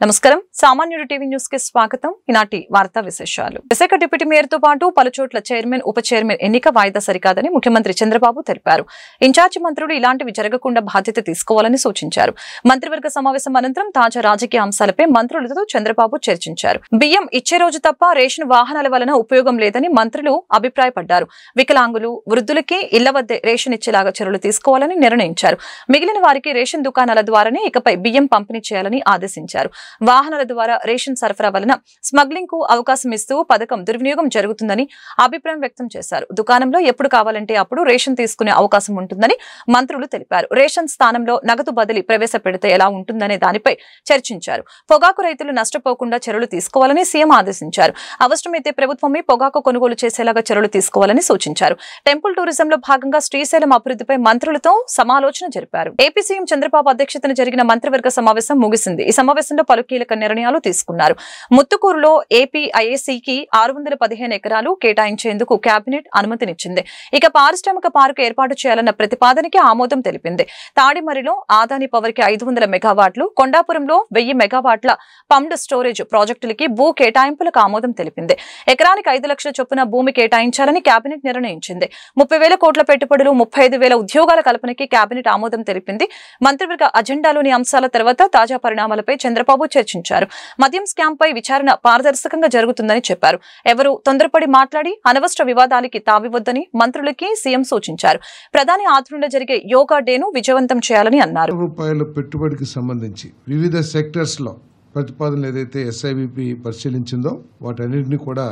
నమస్కారం సామాన్యుడు TV news కి స్వాగతం. ఈనాటి వార్తా విశేషాలు. విశాఖ డిప్యూటీ మేయర్ తో పాటు పలుచోట్ల చైర్మన్ ఉప చైర్మన్ ఎన్నిక వాయిదా సరికాదని ముఖ్యమంత్రి చంద్రబాబు తెలిపారు. ఇన్ఛార్జి మంత్రులు ఇలాంటివి జరగకుండా బాధ్యత తీసుకోవాలని సూచించారు. మంత్రివర్గ సమావేశం అనంతరం తాజా రాజకీయ అంశాలపై మంత్రులతో చంద్రబాబు చర్చించారు. బియ్యం ఇచ్చే రోజు తప్ప రేషన్ వాహనాల వలన ఉపయోగం లేదని మంత్రులు అభిప్రాయపడ్డారు. వికలాంగులు వృద్ధులకి ఇళ్ల వద్దే రేషన్ ఇచ్చేలాగా చర్యలు తీసుకోవాలని నిర్ణయించారు. మిగిలిన వారికి రేషన్ దుకాణాల ద్వారానే ఇకపై బియ్యం పంపిణీ చేయాలని ఆదేశించారు. వాహనాల ద్వారా రేషన్ సరఫరా వలన స్మగ్లింగ్ కు అవకాశం ఇస్తూ పథకం దుర్వినియోగం జరుగుతుందని అభిప్రాయం వ్యక్తం చేశారు. దుకాణంలో ఎప్పుడు కావాలంటే అప్పుడు రేషన్ తీసుకునే అవకాశం ఉంటుందని మంత్రులు తెలిపారు. రేషన్ స్థానంలో నగదు బదిలీ ప్రవేశపెడితే ఎలా ఉంటుందనే దానిపై చర్చించారు. పొగాకు రైతులు నష్టపోకుండా చర్యలు తీసుకోవాలని సీఎం ఆదేశించారు. అవసరమైతే ప్రభుత్వమే పొగాకు కొనుగోలు చేసేలాగా చర్యలు తీసుకోవాలని సూచించారు. టెంపుల్ టూరిజంలో భాగంగా శ్రీశైలం అభివృద్ధిపై మంత్రులతో సమాలోచన జరిపారు. ఏపీ సీఎం చంద్రబాబు అధ్యక్షతన జరిగిన మంత్రివర్గ సమావేశం ముగిసింది. ఈ సమావేశంలో పలు కీలక నిర్ణయాలు తీసుకున్నారు. ముత్తుకూరులో ఏపీ ఐఏసీకి 615 ఎకరాలు కేటాయించేందుకు కేబినెట్ అనుమతినిచ్చింది. ఇక పారిశ్రామిక పార్కు ఏర్పాటు చేయాలన్న ప్రతిపాదనకి ఆమోదం తెలిపింది. తాడిమరిలో ఆదాని పవర్ కి 500 మెగావాట్లు, కొండాపురంలో 1000 మెగావాట్ల పంప్డ్ స్టోరేజ్ ప్రాజెక్టులకి భూ కేటాయింపులకు ఆమోదం తెలిపింది. ఎకరానికి 5 లక్షల చొప్పున భూమి కేటాయించాలని కేబినెట్ నిర్ణయించింది. 30,000 కోట్ల పెట్టుబడులు, 35,000 ఉద్యోగాల కల్పనకి కేబినెట్ ఆమోదం తెలిపింది. మంత్రివర్గ అజెండాలోని అంశాల తర్వాత తాజా పరిణామాలపై చంద్రబాబు చర్చించారు. మద్యం స్కామ్ పై విచారణ పారదర్శకంగా జరుగుతుందని చెప్పారు. ఎవరు తొందరపడి మాట్లాడి అనవసర వివాదాలకి తావివద్దని మంత్రులకి సీఎం సూచించారు. ప్రధాని ఆధ్వర్యంలో జరిగే యోగా డేను విజయవంతం చేయాలని అన్నారు. రూపాయల పెట్టుబడికి సంబంధించి వివిధ సెక్టర్స్ లో ప్రతిపాదనలు ఏదైతే ఎస్ఐబిపి పరిశీలించిందో వాటన్నింటినీ కూడా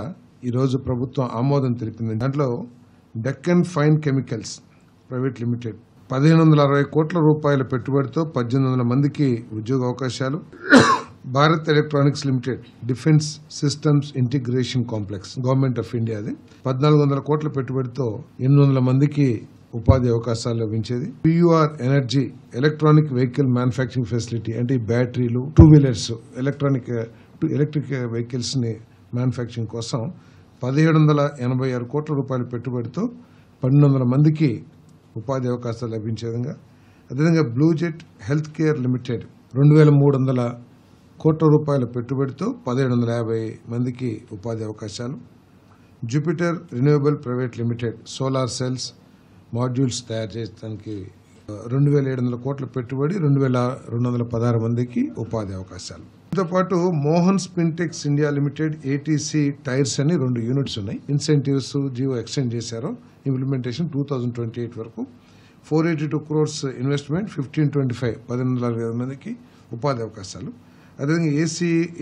ఈ రోజు ప్రభుత్వం ఆమోదం తెలిపింది. దాంట్లో Deccan fine chemicals private limited 1560 కోట్ల రూపాయల పెట్టుబడితో 1800 మందికి ఉద్యోగ అవకాశాలు, Bharat electronics limited defence systems integration complex government of India అది 1400 కోట్ల పెట్టుబడితో 800 మందికి ఉపాధి అవకాశాలు లభించేది. PUR energy electronic vehicle manufacturing facility అంటే బ్యాటరీలు, 2 వీలర్స్, ఎలక్ట్రిక్ వెహికల్స్ ని మ్యానుఫ్యాక్చరింగ్ కోసం 1786 కోట్ల రూపాయల పెట్టుబడితో 1200 మందికి ఉపాధి అవకాశాలు లభించే విధంగా, అదేవిధంగా బ్లూజెట్ హెల్త్ కేర్ లిమిటెడ్ 2300 కోట్ల రూపాయల పెట్టుబడితో 1750 మందికి ఉపాధి అవకాశాలు, Jupiter renewable private limited solar cells modules తయారు చేయడానికి 2700 కోట్ల పెట్టుబడి 2216 మందికి ఉపాధి అవకాశాలు. దీంతో పాటు Mohan Spintex India limited ATC tyres అని 2 యూనిట్స్ ఉన్నాయి. ఇన్సెంటివ్స్ జియో ఎక్స్టెండ్ చేశారు. ఇంప్లిమెంటేషన్ 2028 వరకు 482 క్రోర్స్ ఇన్వెస్ట్మెంట్ 1525 మందికి ఉపాధి అవకాశాలు. అదేవిధంగా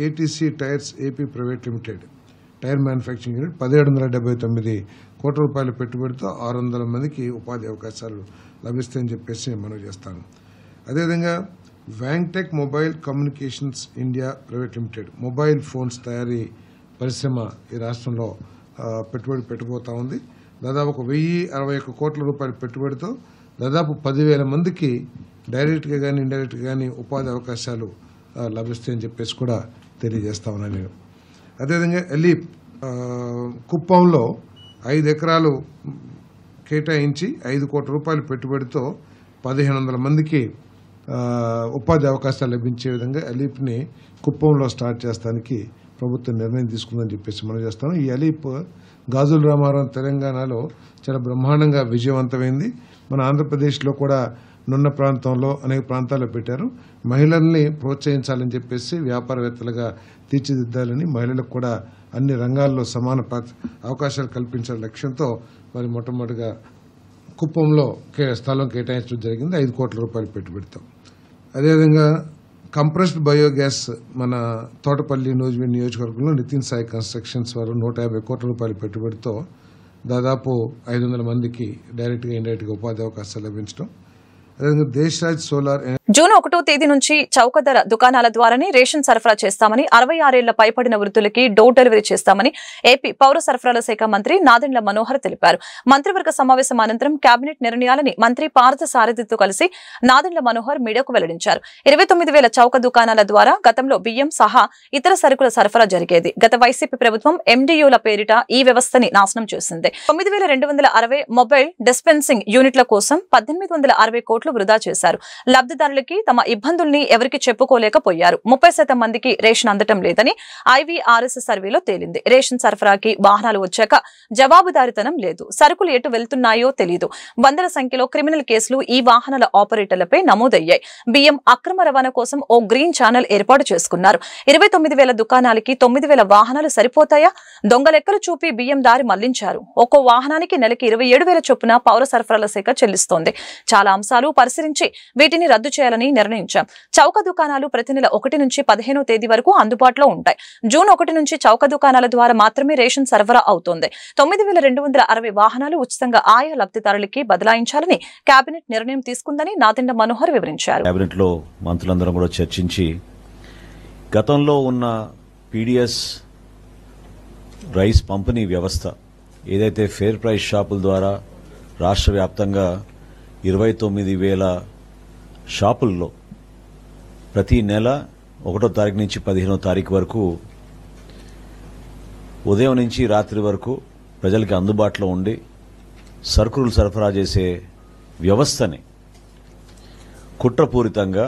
ATC tyres AP private limited tyre manufacturing unit 1779 కోట్ల రూపాయల పెట్టుబడితో 600 మందికి ఉపాధి అవకాశాలు లభిస్తాయని చెప్పేసి మనం చేస్తాను. అదేవిధంగా Wingtech mobile communications India private limited mobile phones తయారీ పరిశ్రమ ఈ రాష్ట్రంలో పెట్టుబడి పెట్టబోతా ఉంది. దాదాపు 1061 కోట్ల రూపాయల పెట్టుబడితో దాదాపు 10,000 మందికి డైరెక్ట్గా కానీ ఇండైరెక్ట్గా కానీ ఉపాధి అవకాశాలు లభిస్తాయని చెప్పేసి కూడా తెలియజేస్తా ఉన్నాను నేను. అదేవిధంగా ఎలీప్ కుప్పంలో 5 ఎకరాలు కేటాయించి 5 కోట్ల రూపాయల పెట్టుబడితో 1500 మందికి ఉపాధి అవకాశాలు లభించే విధంగా ఎలీప్ని కుప్పంలో స్టార్ట్ చేస్తానికి ప్రభుత్వం నిర్ణయం తీసుకుందని చెప్పేసి మనం చేస్తాం. ఈ ఎలీప్ గాజుల రామారావు తెలంగాణలో చాలా బ్రహ్మాండంగా విజయవంతమైంది. మన ఆంధ్రప్రదేశ్లో కూడా నున్న ప్రాంతంలో అనేక ప్రాంతాల్లో పెట్టారు. మహిళల్ని ప్రోత్సహించాలని చెప్పేసి వ్యాపారవేత్తలుగా తీర్చిదిద్దాలని, మహిళలకు కూడా అన్ని రంగాల్లో సమాన అవకాశాలు కల్పించాల లక్ష్యంతో మరి మొట్టమొదటిగా కుప్పంలో స్థలం కేటాయించడం జరిగింది 5 కోట్ల రూపాయలు పెట్టుబడితో. అదేవిధంగా కంప్రెస్డ్ బయోగ్యాస్ మన తోటపల్లి నూజివీడ్ నియోజకవర్గంలో నితిన్ సాయి కన్స్ట్రక్షన్స్ వారు 150 కోట్ల రూపాయల పెట్టుబడితో దాదాపు 500 మందికి డైరెక్ట్గా ఇండైరెక్ట్గా ఉపాధి అవకాశాలు లభించడం. అదేవిధంగా దేశరాజ్ సోలార్ జూన్ 1వ తేదీ నుంచి చౌక ధర దుకాణాల ద్వారానే రేషన్ సరఫరా చేస్తామని, 66 ఏళ్ల పైబడిన వృద్ధులకి డోర్ డెలివరీ చేస్తామని ఏపీ పౌర సరఫరాల శాఖ మంత్రి నాదెండ్ల మనోహర్ తెలిపారు. మంత్రివర్గ సమావేశం అనంతరం కేబినెట్ నిర్ణయాలని మంత్రి పార్థ సారథితో కలిసి నాదెండ్ల మనోహర్ మీడియాకు వెల్లడించారు. 29,000 చౌక దుకాణాల ద్వారా గతంలో బియ్యం సహా ఇతర సరుకుల సరఫరా జరిగేది. గత వైసీపీ ప్రభుత్వం ఎండీయూల పేరిట ఈ వ్యవస్థని నాశనం చేసింది. 9,260 మొబైల్ డిస్పెన్సింగ్ యూనిట్ల కోసం 1,860 కోట్లు వృధా చేశారు. లబ్ధిదారుల లబ్ధిదారులకి తమ ఇబ్బందుల్ని ఎవరికి చెప్పుకోలేకపోయారు. 30% మందికి రేషన్ అందటం లేదని IVRS సర్వేలో తేలింది. రేషన్ సరఫరాకి వాహనాలు వచ్చాక జవాబుదారితనం లేదు. సరుకులు ఎటు వెళ్తున్నాయో తెలియదు. వందల సంఖ్యలో క్రిమినల్ కేసులు ఈ వాహనాల ఆపరేటర్లపై నమోదయ్యాయి. బియ్యం అక్రమ రవాణా కోసం ఓ గ్రీన్ ఛానల్ ఏర్పాటు చేసుకున్నారు. 29,000 దుకాణాలకి 9,000 వాహనాలు సరిపోతాయా? దొంగ లెక్కలు చూపి బియ్యం దారి మళ్లించారు. ఒక్కో వాహనానికి నెలకి 27,000 చొప్పున పౌర సరఫరాల శాఖ చెల్లిస్తోంది. చాలా అంశాలు పరిశీలించి వీటిని రద్దు చేయాలని నిర్ణయించాం. చౌక దుకాణాలు ప్రతి నెల 1 నుంచి 15వ తేదీ వరకు అందుబాటులో ఉంటాయి. జూన్ 1 నుంచి చౌక దుకాణాల ద్వారా మాత్రమే రేషన్ సరఫరా అవుతోంది. 9,260 వాహనాలు ఉచితంగా ఆయా లబ్ధిదారులకి బదలాయించాలని కేబినెట్ నిర్ణయం తీసుకుందని నాదెండ్ల మనోహర్ వివరించారు. కేబినెట్ లో మంత్రులందరం కూడా చర్చించి గతంలో ఉన్న PDS రైస్ పంపిణీ వ్యవస్థ ఏదైతే ఫేర్ ప్రైస్ షాపుల ద్వారా రాష్ట్ర వ్యాప్తంగా 29,000 షాపుల్లో ప్రతి నెల 1వ తారీఖు నుంచి 15వ తారీఖు వరకు ఉదయం నుంచి రాత్రి వరకు ప్రజలకి అందుబాటులో ఉండి సరుకులు సరఫరా చేసే వ్యవస్థని కుట్రపూరితంగా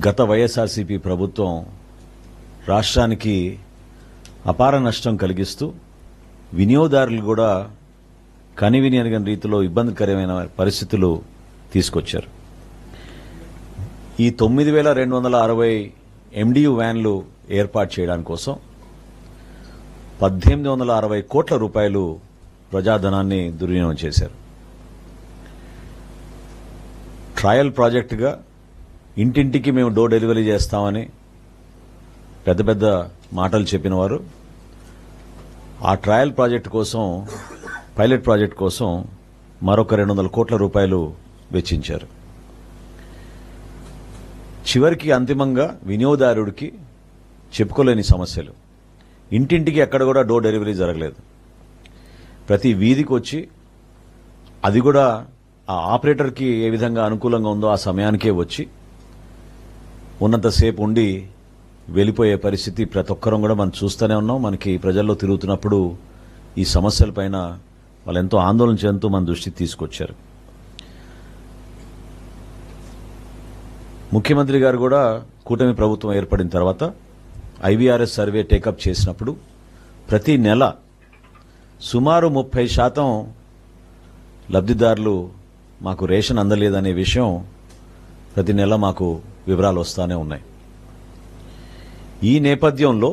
గత వైఎస్ఆర్సీపీ ప్రభుత్వం రాష్ట్రానికి అపార నష్టం కలిగిస్తూ వినియోగదారులు కూడా కనివిని అనిగిన రీతిలో ఇబ్బందికరమైన పరిస్థితులు తీసుకొచ్చారు. ఈ 9,260 MDU వ్యాన్లు ఏర్పాటు చేయడానికి కోసం 1,860 కోట్ల రూపాయలు ప్రజాధనాన్ని దుర్వినియోగం చేశారు. ట్రయల్ ప్రాజెక్టుగా ఇంటింటికి మేము డోర్ డెలివరీ చేస్తామని పెద్ద పెద్ద మాటలు చెప్పిన వారు ఆ ట్రయల్ ప్రాజెక్టు కోసం, పైలట్ ప్రాజెక్టు కోసం మరొక 200 కోట్ల రూపాయలు వెచ్చించారు. చివరికి అంతిమంగా వినియోగదారుడికి చెప్పుకోలేని సమస్యలు. ఇంటింటికి ఎక్కడ కూడా డోర్ డెలివరీ జరగలేదు. ప్రతి వీధికి వచ్చి అది కూడా ఆ ఆపరేటర్కి ఏ విధంగా అనుకూలంగా ఉందో ఆ సమయానికే వచ్చి ఉన్నంతసేపు ఉండి వెళ్ళిపోయే పరిస్థితి ప్రతి ఒక్కరం కూడా మనం చూస్తూనే ఉన్నాం. మనకి ప్రజల్లో తిరుగుతున్నప్పుడు ఈ సమస్యలపైన వాళ్ళు ఎంతో ఆందోళన చెందుతూ మన దృష్టికి తీసుకొచ్చారు. ముఖ్యమంత్రి గారు కూడా కూటమి ప్రభుత్వం ఏర్పడిన తర్వాత IVRS సర్వే టేకప్ చేసినప్పుడు ప్రతి నెల సుమారు 30% లబ్ధిదారులు మాకు రేషన్ అందలేదనే విషయం ప్రతి నెల మాకు వివరాలు వస్తూనే ఉన్నాయి. ఈ నేపథ్యంలో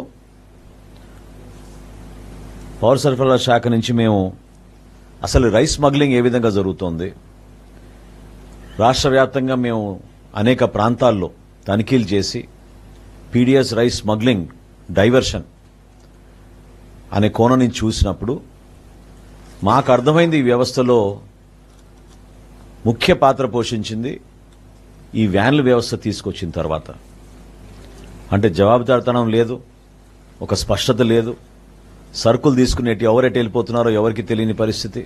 పౌర సరఫరాల శాఖ నుంచి మేము అసలు రైస్ స్మగ్లింగ్ ఏ విధంగా జరుగుతోంది, రాష్ట్ర వ్యాప్తంగా మేము అనేక ప్రాంతాల్లో తనిఖీలు చేసి PDS రైస్ స్మగ్లింగ్ డైవర్షన్ అనే కోణం నుంచి చూసినప్పుడు మాకు అర్థమైంది ఈ వ్యవస్థలో ముఖ్య పాత్ర పోషించింది ఈ వ్యాన్ల వ్యవస్థ తీసుకొచ్చిన తర్వాత. అంటే జవాబుదారితనం లేదు, ఒక స్పష్టత లేదు, సరుకులు తీసుకునేటి ఎవరెటు వెళ్ళిపోతున్నారో ఎవరికి తెలియని పరిస్థితి.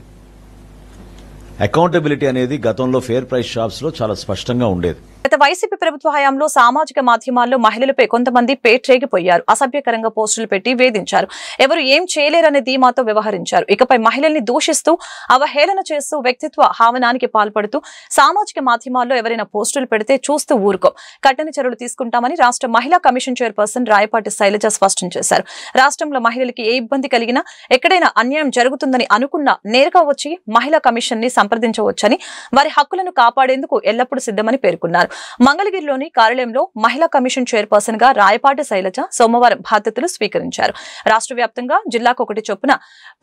అకౌంటబిలిటీ అనేది గతంలో ఫేర్ ప్రైస్ షాప్స్ లో చాలా స్పష్టంగా ఉండేది. గత వైసీపీ ప్రభుత్వ హయాంలో సామాజిక మాధ్యమాల్లో మహిళలపై కొంతమంది పేట్రేగిపోయారు. అసభ్యకరంగా పోస్టులు పెట్టి వేధించారు. ఎవరు ఏం చేయలేరనే ధీమాతో వ్యవహరించారు. ఇకపై మహిళల్ని దూషిస్తూ అవహేళన చేస్తూ వ్యక్తిత్వ హావనానికి పాల్పడుతూ సామాజిక మాధ్యమాల్లో ఎవరైనా పోస్టులు పెడితే చూస్తూ ఊరుకో, కఠిన చర్యలు తీసుకుంటామని రాష్ట్ర మహిళా కమిషన్ చైర్పర్సన్ రాయపాటి శైలజ స్పష్టం చేశారు. రాష్ట్రంలో మహిళలకి ఏ ఇబ్బంది కలిగినా, ఎక్కడైనా అన్యాయం జరుగుతుందని అనుకున్నా నేరుగా వచ్చి మహిళా కమిషన్ ని సంప్రదించవచ్చని, వారి హక్కులను కాపాడేందుకు ఎల్లప్పుడూ సిద్ధమని పేర్కొన్నారు. మంగళగిరిలోని కార్యాలయంలో మహిళా కమిషన్ చైర్పర్సన్ గా రాయపాటి శైలజ సోమవారం బాధ్యతలు స్వీకరించారు. రాష్ట్ర వ్యాప్తంగా జిల్లాకు 1 చొప్పున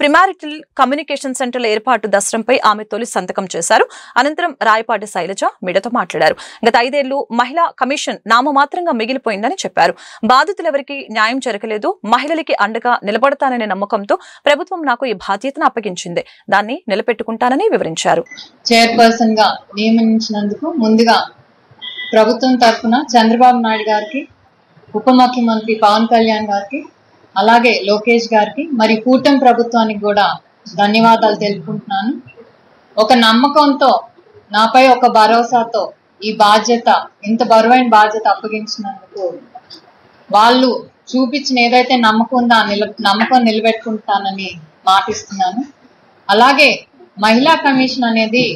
ప్రిమారిటల్ కమ్యూనికేషన్ సెంటర్ల ఏర్పాటు దస్త్రంపై ఆమె తొలి సంతకం చేశారు. అనంతరం రాయపాటి శైలజ మీడియాతో మాట్లాడారు. గత 5 ఏళ్లు మహిళా కమిషన్ నామమాత్రంగా మిగిలిపోయిందని చెప్పారు. బాధితులెవరికి న్యాయం జరగలేదు. మహిళలకి అండగా నిలబడతాననే నమ్మకంతో ప్రభుత్వం నాకు ఈ బాధ్యతను అప్పగించింది. దాన్ని నిలబెట్టుకుంటానని వివరించారు. చైర్పర్సన్ గా నియమించినందుకు ముందుగా ప్రభుత్వం తరఫున చంద్రబాబు నాయుడు గారికి, ఉప ముఖ్యమంత్రి పవన్ కళ్యాణ్ గారికి, అలాగే లోకేష్ గారికి, మరి కూటమి ప్రభుత్వానికి కూడా ధన్యవాదాలు తెలుపుకుంటున్నాను. ఒక నమ్మకంతో, నాపై ఒక భరోసాతో ఈ బాధ్యత, ఇంత బరువైన బాధ్యత అప్పగించినందుకు వాళ్ళు చూపించిన ఏదైతే నమ్మకం ఉందో ఆ నమ్మకం నిలబెట్టుకుంటానని మాటిస్తున్నాను. అలాగే మహిళా కమిషన్ అనేది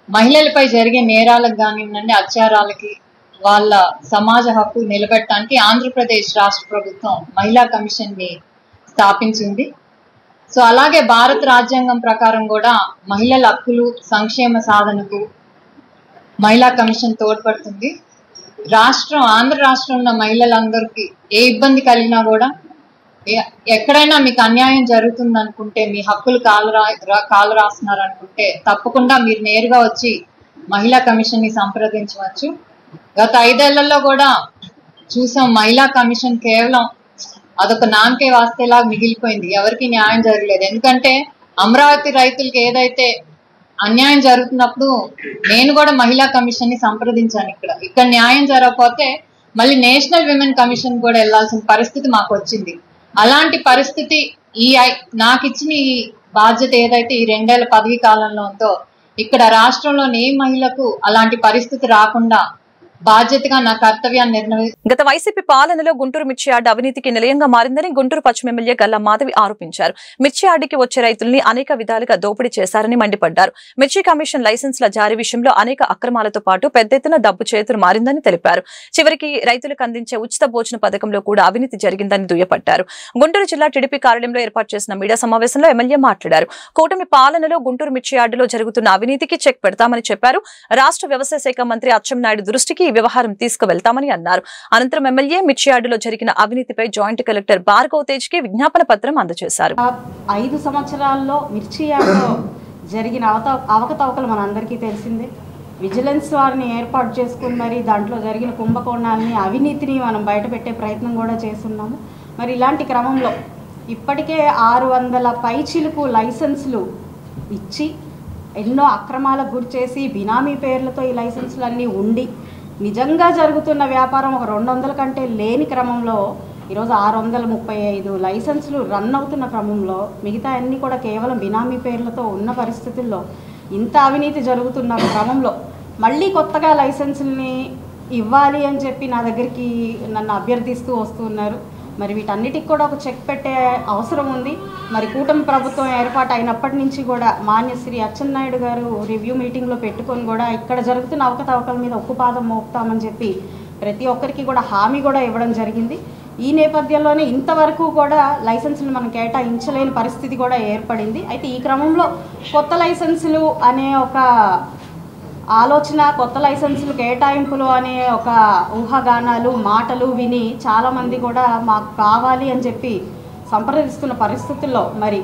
మహిళలపై జరిగే నేరాలకు కానివ్వండి, అత్యాచారాలకి వాళ్ళ సమాజ హక్కు నిలబెట్టడానికి ఆంధ్రప్రదేశ్ రాష్ట్ర ప్రభుత్వం మహిళా కమిషన్ ని స్థాపించింది. సో అలాగే భారత రాజ్యాంగం ప్రకారం కూడా మహిళల హక్కులు సంక్షేమ సాధనకు మహిళా కమిషన్ తోడ్పడుతుంది. ఆంధ్ర రాష్ట్రంలో మహిళలందరికీ ఏ ఇబ్బంది కలిగినా కూడా, ఎక్కడైనా మీకు అన్యాయం జరుగుతుంది అనుకుంటే, మీ హక్కులు కాలు రాస్తున్నారు అనుకుంటే తప్పకుండా మీరు నేరుగా వచ్చి మహిళా కమిషన్ ని సంప్రదించవచ్చు. గత 5 ఏళ్లలో కూడా చూసాం, మహిళా కమిషన్ కేవలం అదొక నామకే వాస్తేలాగా మిగిలిపోయింది. ఎవరికి న్యాయం జరగలేదు. ఎందుకంటే అమరావతి రైతులకి ఏదైతే అన్యాయం జరుగుతున్నప్పుడు నేను కూడా మహిళా కమిషన్ ని సంప్రదించాను. ఇక్కడ న్యాయం జరగకపోతే మళ్ళీ నేషనల్ విమెన్ కమిషన్ కూడా వెళ్లాల్సిన పరిస్థితి మాకు వచ్చింది. అలాంటి పరిస్థితి నాకు ఇచ్చిన ఈ బాధ్యత ఏదైతే ఈ 2 ఏళ్ల పదవీ కాలంలో ఉందో, ఇక్కడ రాష్ట్రంలోని ఏ మహిళకు అలాంటి పరిస్థితి రాకుండా బాధ్యతగా నా కర్తవ్యాన్ని నిర్వహిస్తాను. గత వైసీపీ పాలనలో గుంటూరు మిర్చి యార్డ్ అవినీతికి నిలయంగా మారిందని గుంటూరు పశ్చిమ ఎమ్మెల్యే గల్లా మాధవి ఆరోపించారు. మిర్చి యార్డుకి వచ్చే రైతుల్ని అనేక విధాలుగా దోపిడీ చేశారని మండిపడ్డారు. మిర్చి కమిషన్ లైసెన్స్ల జారీ విషయంలో అనేక అక్రమాలతో పాటు పెద్ద ఎత్తున డబ్బు చేతులు మారిందని తెలిపారు. చివరికి రైతులకు అందించే ఉచిత భోజన పథకంలో కూడా అవినీతి జరిగిందని దుయ్యపట్టారు. గుంటూరు జిల్లా టీడీపీ కార్యాలయంలో ఏర్పాటు చేసిన మీడియా సమావేశంలో ఎమ్మెల్యే మాట్లాడారు. కూటమి పాలనలో గుంటూరు మిర్చి యార్డులో జరుగుతున్న అవినీతికి చెక్ పెడతామని చెప్పారు. రాష్ట్ర వ్యవసాయ శాఖ మంత్రి అచ్చెన్నాయుడు దృష్టికి ఈ వ్యవహారం తీసుకువెళ్తామని అన్నారు. అనంతరం ఎమ్మెల్యే మిర్చి యార్డులో జరిగిన అవినీతిపై జాయింట్ కలెక్టర్ భార్గవ్ తేజ్ కి విజ్ఞాపన పత్రం అందజేశారు. 5 సంవత్సరాల్లో మిర్చి యార్డులో జరిగిన అవకతవకలు మనందరికీ తెలిసిందే. విజిలెన్స్ వారిని ఏర్పాటు చేసుకుని మరి దాంట్లో జరిగిన కుంభకోణాలని, అవినీతిని మనం బయటపెట్టే ప్రయత్నం కూడా చేస్తున్నాము. మరి ఇలాంటి క్రమంలో ఇప్పటికే 600 పైచిలుకు లైసెన్సులు ఇచ్చి ఎన్నో అక్రమాలకు గురి చేసి బినామీ పేర్లతో ఈ లైసెన్సులన్నీ ఉండి నిజంగా జరుగుతున్న వ్యాపారం ఒక 200 కంటే లేని క్రమంలో ఈరోజు 635 లైసెన్సులు రన్ అవుతున్న క్రమంలో మిగతా అన్నీ కూడా కేవలం బినామీ పేర్లతో ఉన్న పరిస్థితుల్లో ఇంత అవినీతి జరుగుతున్న క్రమంలో మళ్ళీ కొత్తగా లైసెన్సుల్ని ఇవ్వాలి అని చెప్పి నా దగ్గరికి నన్ను అభ్యర్థిస్తూ వస్తున్నారు. మరి వీటన్నిటికి కూడా ఒక చెక్ పెట్టే అవసరం ఉంది. మరి కూటమి ప్రభుత్వం ఏర్పాటు అయినప్పటి నుంచి కూడా మాన్య శ్రీ అచ్చెన్నాయుడు గారు రివ్యూ మీటింగ్లో పెట్టుకొని కూడా ఇక్కడ జరుగుతున్న అవకతవకల మీద ఉక్కుపాదం మోపుతామని చెప్పి ప్రతి ఒక్కరికి కూడా హామీ కూడా ఇవ్వడం జరిగింది. ఈ నేపథ్యంలోనే ఇంతవరకు కూడా లైసెన్సులు మనం కేటాయించలేని పరిస్థితి కూడా ఏర్పడింది. అయితే ఈ క్రమంలో కొత్త లైసెన్సులు అనే ఒక ఆలోచన, కొత్త లైసెన్సులు కేటాయింపులు అనే ఒక ఊహాగానాలు మాటలు విని చాలామంది కూడా మాకు కావాలి అని చెప్పి సంప్రదిస్తున్న పరిస్థితుల్లో మరి